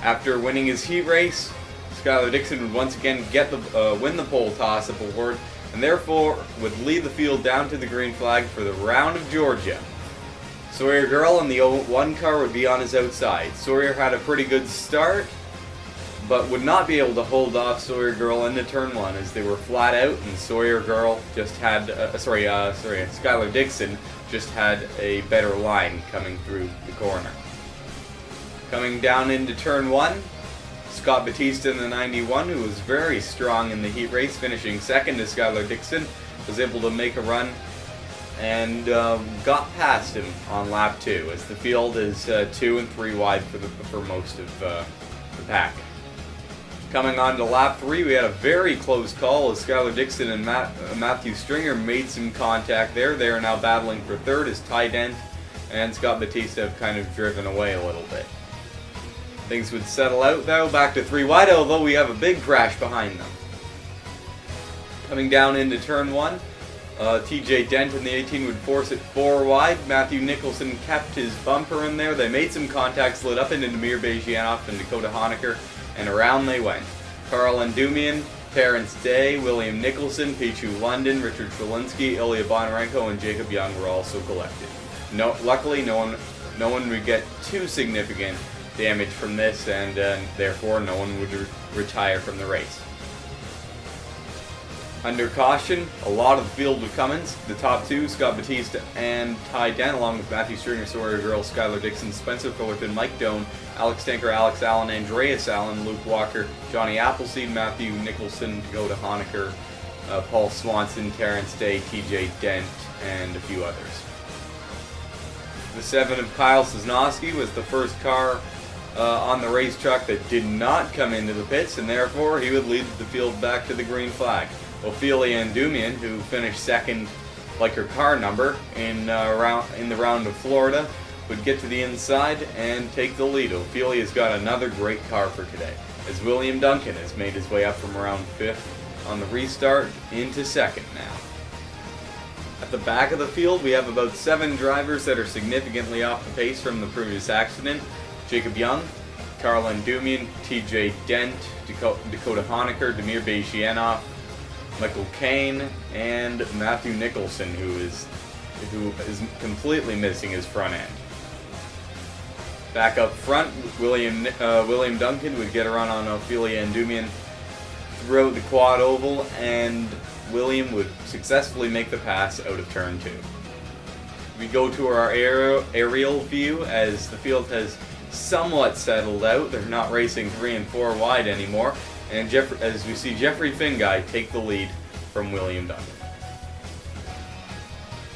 After winning his heat race, Skylar Dixon would once again win the pole toss-up award, and therefore would lead the field down to the green flag for the round of Georgia. Sawyer Girl in the 01 car would be on his outside. Sawyer had a pretty good start, but would not be able to hold off Sawyer Girl into turn 1 as they were flat out, and Sawyer Girl just had, Skylar Dixon just had a better line coming through the corner. Coming down into turn 1, Scott Batista in the 91, who was very strong in the heat race, finishing second to Skylar Dixon, was able to make a run and got past him on lap 2, as the field is 2 and 3 wide for most of the pack. Coming on to lap 3, we had a very close call as Skylar Dixon and Matthew Stringer made some contact there. They are now battling for third as Ty Dent and Scott Batista have kind of driven away a little bit. Things would settle out though, back to 3 wide, although we have a big crash behind them. Coming down into turn 1, TJ Dent in the 18 would force it 4 wide. Matthew Nicholson kept his bumper in there. They made some contact, slid up into Damir Bejianoff and Dakota Honecker, and around they went. Carl Endumian, Terrence Day, William Nicholson, Pichu London, Richard Trelinsky, Ilya Bonarenko, and Jacob Young were also collected. Luckily, no one would get too significant damage from this, and therefore no one would retire from the race. Under caution, a lot of the field would come in. The top 2, Scott Batista and Ty Dent, along with Matthew Stringer, Sawyer Girl, Skylar Dixon, Spencer Fullerton, Mike Doan, Alex Tanker, Alex Allen, Andreas Allen, Luke Walker, Johnny Appleseed, Matthew Nicholson, Dakota Honecker, Paul Swanson, Terrence Day, TJ Dent, and a few others. The 7 of Kyle Sosnowski was the first car on the racetrack that did not come into the pits, and therefore he would lead the field back to the green flag. Ophelia Endumian, who finished second like her car number in the round of Florida, would get to the inside and take the lead. Ophelia's got another great car for today, as William Duncan has made his way up from around 5th on the restart into second now. At the back of the field, we have about 7 drivers that are significantly off the pace from the previous accident. Jacob Young, Carl Endumian, TJ Dent, Dakota Honecker, Damir Bejianoff, Michael Cain, and Matthew Nicholson, who is completely missing his front end. Back up front, William Duncan would get a run on Ophelia Endumian throughout the quad oval, and William would successfully make the pass out of turn 2. We go to our aerial view as the field has somewhat settled out. They're not racing 3 and 4 wide anymore. And as we see Jeffrey Finguy take the lead from William Duncan.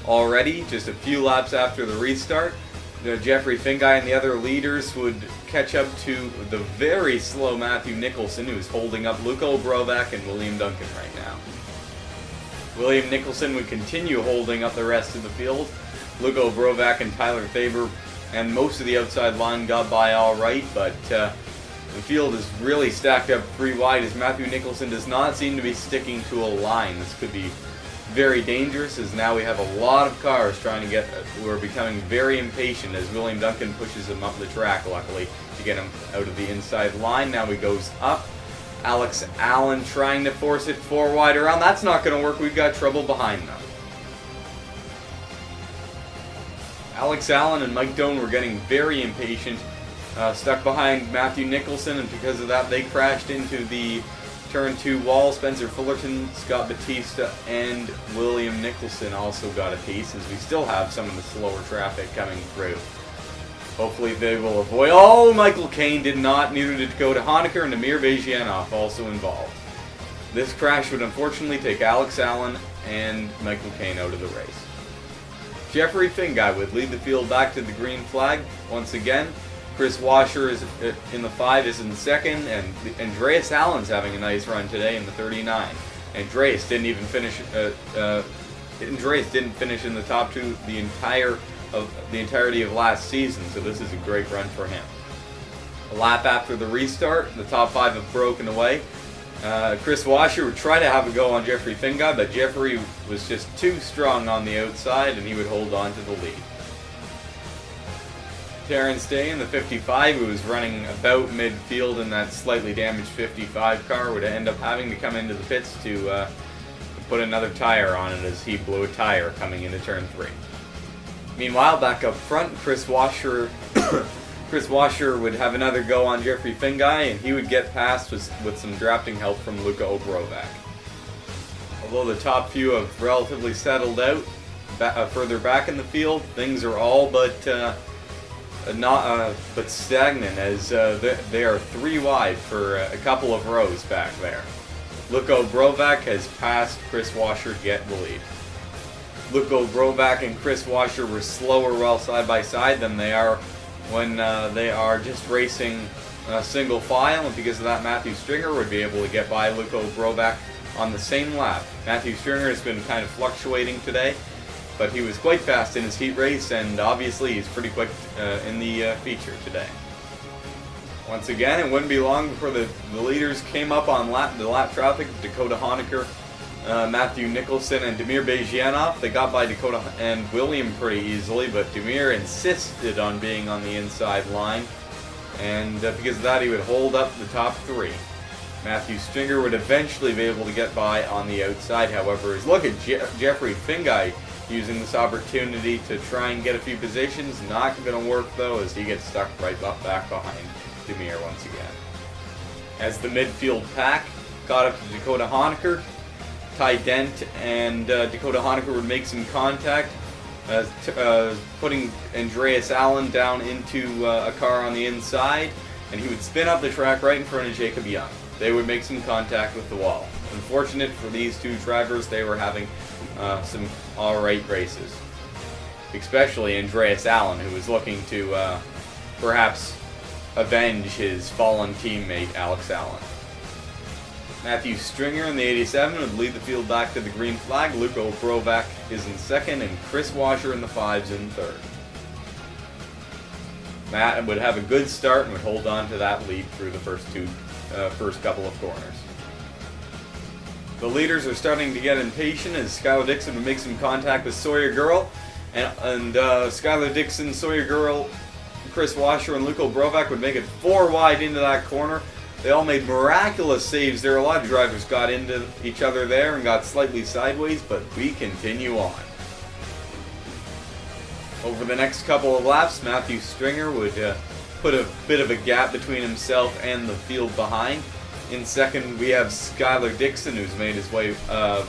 Already, just a few laps after the restart, Jeffrey Finguy and the other leaders would catch up to the very slow Matthew Nicholson, who is holding up Luco Brovac and William Duncan right now. William Nicholson would continue holding up the rest of the field. Luco Brovac and Tyler Faber and most of the outside line got by all right, but the field is really stacked up 3 wide as Matthew Nicholson does not seem to be sticking to a line. This could be very dangerous, as now we have a lot of cars who are becoming very impatient as William Duncan pushes him up the track, luckily, to get him out of the inside line. Now he goes up. Alex Allen trying to force it 4 wide around. That's not going to work. We've got trouble behind them. Alex Allen and Mike Doan were getting very impatient, stuck behind Matthew Nicholson, and because of that they crashed into the turn 2 wall. Spencer Fullerton, Scott Batista, and William Nicholson also got a piece, as we still have some of the slower traffic coming through. Hopefully they will avoid... Oh, Michael Cain did not. Neither did Dakota Honecker, and Damir Bejianoff also involved. This crash would unfortunately take Alex Allen and Michael Cain out of the race. Jeffrey Finguy would lead the field back to the green flag once again. Chris Washer is in the 5, is in second, and Andreas Allen's having a nice run today in the 39. Andreas didn't even finish. Andreas didn't finish in the top 2 the entirety of last season, so this is a great run for him. A lap after the restart, the top 5 have broken away. Chris Washer would try to have a go on Jeffrey Finguy, but Jeffrey was just too strong on the outside, and he would hold on to the lead. Terrence Day in the 55, who was running about midfield in that slightly damaged 55 car, would end up having to come into the pits to put another tire on it as he blew a tire coming into turn 3. Meanwhile, back up front, Chris Washer would have another go on Jeffrey Fingai, and he would get past with some drafting help from Luka Obrovac. Although the top few have relatively settled out, further back in the field, things are all but stagnant, as they are 3 wide for a couple of rows back there. Luka Obrovac has passed Chris Washer to get the lead. Luka Obrovac and Chris Washer were slower while side by side than they are when they are just racing single file, and because of that, Matthew Stringer would be able to get by Luka Obrovac on the same lap. Matthew Stringer has been kind of fluctuating today, but he was quite fast in his heat race, and obviously he's pretty quick in the feature today. Once again, it wouldn't be long before the leaders came up on the lap traffic. Dakota Honecker, Matthew Nicholson, and Damir Bejianov. They got by Dakota and William pretty easily, but Damir insisted on being on the inside line, and because of that, he would hold up the top 3. Matthew Stringer would eventually be able to get by on the outside, however. Look at Jeffrey Fingai using this opportunity to try and get a few positions. Not going to work, though, as he gets stuck right back behind Damir once again. As the midfield pack got up to Dakota Honecker, Ty Dent and Dakota Honecker would make some contact, putting Andreas Allen down into a car on the inside, and he would spin up the track right in front of Jacob Young. They would make some contact with the wall. Unfortunate for these two drivers, they were having some alright races. Especially Andreas Allen, who was looking to perhaps avenge his fallen teammate Alex Allen. Matthew Stringer in the 87 would lead the field back to the green flag. Luka Obrovac is in second, and Chris Washer in the 5s in third. Matt would have a good start and would hold on to that lead through the first couple of corners. The leaders are starting to get impatient as Skylar Dixon would make some contact with Sawyer Girl, and Skylar Dixon, Sawyer Girl, Chris Washer, and Luka Obrovac would make it 4 wide into that corner. They all made miraculous saves there. A lot of drivers got into each other there and got slightly sideways, but we continue on. Over the next couple of laps, Matthew Stringer would put a bit of a gap between himself and the field behind. In second, we have Skylar Dixon, who's made his way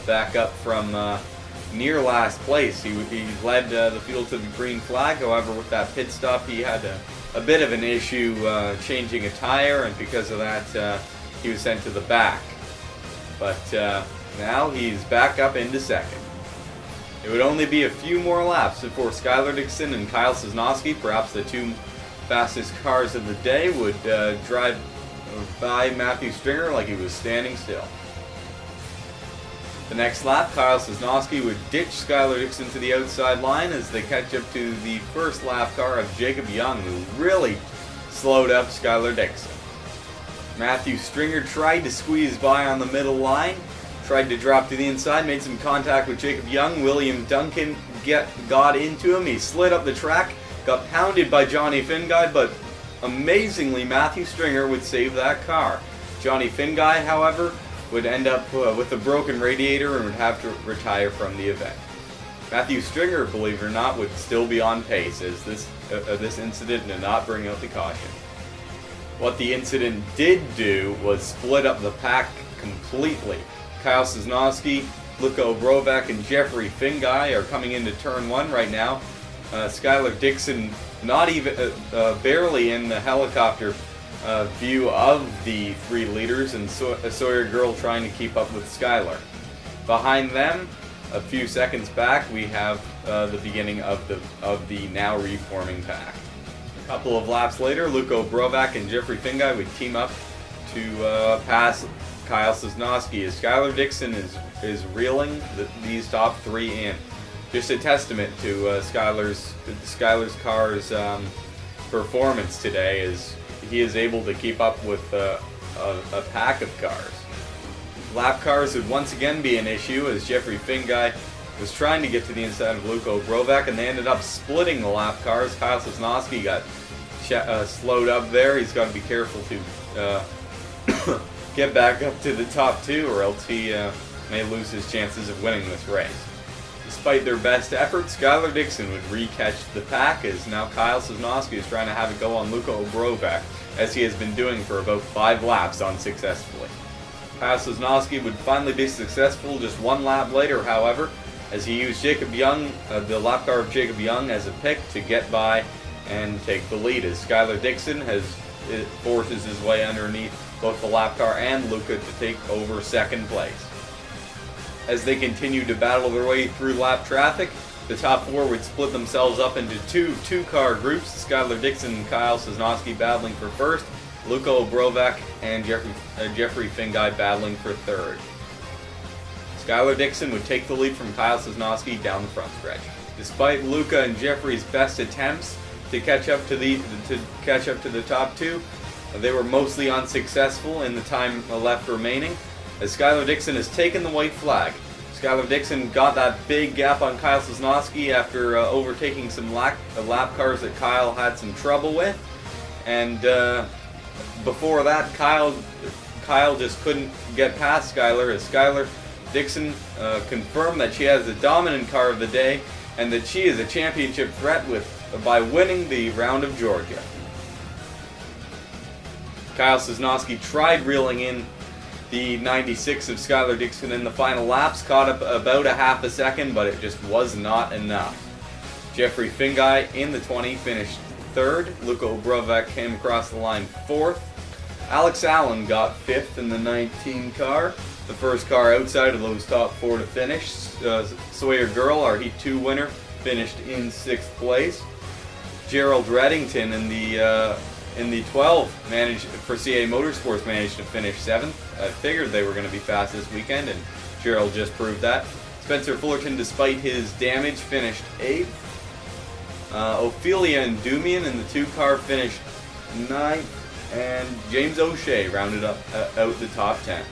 back up from near last place. He led the field to the green flag. However, with that pit stop, he had a bit of an issue changing a tire, and because of that, he was sent to the back. But now he's back up into second. It would only be a few more laps before Skylar Dixon and Kyle Sosnowski, perhaps the 2 fastest cars of the day, would drive by Matthew Stringer like he was standing still. The next lap, Kyle Sosnowski would ditch Skylar Dixon to the outside line as they catch up to the first lap car of Jacob Young, who really slowed up Skylar Dixon. Matthew Stringer tried to squeeze by on the middle line, tried to drop to the inside, made some contact with Jacob Young. William Duncan got into him. He slid up the track, got pounded by Johnny Fingai, but amazingly, Matthew Stringer would save that car. Johnny Fingai, however, would end up with a broken radiator and would have to retire from the event. Matthew Stringer, believe it or not, would still be on pace, as this incident did not bring out the caution. What the incident did do was split up the pack completely. Kyle Sosnowski, Luka Obrovac, and Jeffrey Fingai are coming into turn 1 right now. Skylar Dixon not even barely in the helicopter view of the 3 leaders, and Sawyer Girl trying to keep up with Skylar. Behind them, a few seconds back, we have the beginning of the now reforming pack. A couple of laps later, Luka Obrovac and Jeffrey Fingai would team up to pass Kyle Sosnowski as Skylar Dixon is reeling these top 3 in. Just a testament to Skylar's car's performance today, as he is able to keep up with a pack of cars. Lap cars would once again be an issue, as Jeffrey Fingai was trying to get to the inside of Luka Obrovac, and they ended up splitting the lap cars. Kyle Sosnowski got slowed up there. He's got to be careful to get back up to the top two, or else he may lose his chances of winning this race. Despite their best efforts, Skylar Dixon would re-catch the pack, as now Kyle Sosnowski is trying to have it go on Luka Obrovac, as he has been doing for about 5 laps unsuccessfully. Kyle Sosnowski would finally be successful just 1 lap later, however, as he used Jacob Young, the lap car of Jacob Young, as a pick to get by and take the lead, as Skylar Dixon forces his way underneath both the lap car and Luka to take over second place. As they continue to battle their way through lap traffic, the top 4 would split themselves up into two-car groups, Skylar Dixon and Kyle Sosnowski battling for first, Luka Obrovac and Jeffrey Fingai battling for third. Skylar Dixon would take the lead from Kyle Sosnowski down the front stretch. Despite Luka and Jeffrey's best attempts to catch up to the top 2, they were mostly unsuccessful in the time left remaining, as Skylar Dixon has taken the white flag. Skylar Dixon got that big gap on Kyle Sosnowski after overtaking some lap cars that Kyle had some trouble with, and before that, Kyle just couldn't get past Skylar, as Skylar Dixon confirmed that she has the dominant car of the day and that she is a championship threat by winning the round of Georgia. Kyle Sosnowski tried reeling in the 96 of Skylar Dixon in the final laps, caught up about a half a second, but it just was not enough. Jeffrey Fingai in the 20 finished 3rd. Luka Obrovac came across the line 4th. Alex Allen got 5th in the 19 car, the first car outside of those top 4 to finish. Sawyer Girl, our Heat 2 winner, finished in 6th place. Gerald Reddington in the 12 for CA Motorsports managed to finish 7th. I figured they were going to be fast this weekend, and Gerald just proved that. Spencer Fullerton, despite his damage, finished 8th. Ophelia and Dumian in the 2 car finished 9th, and James O'Shea rounded up out the top 10.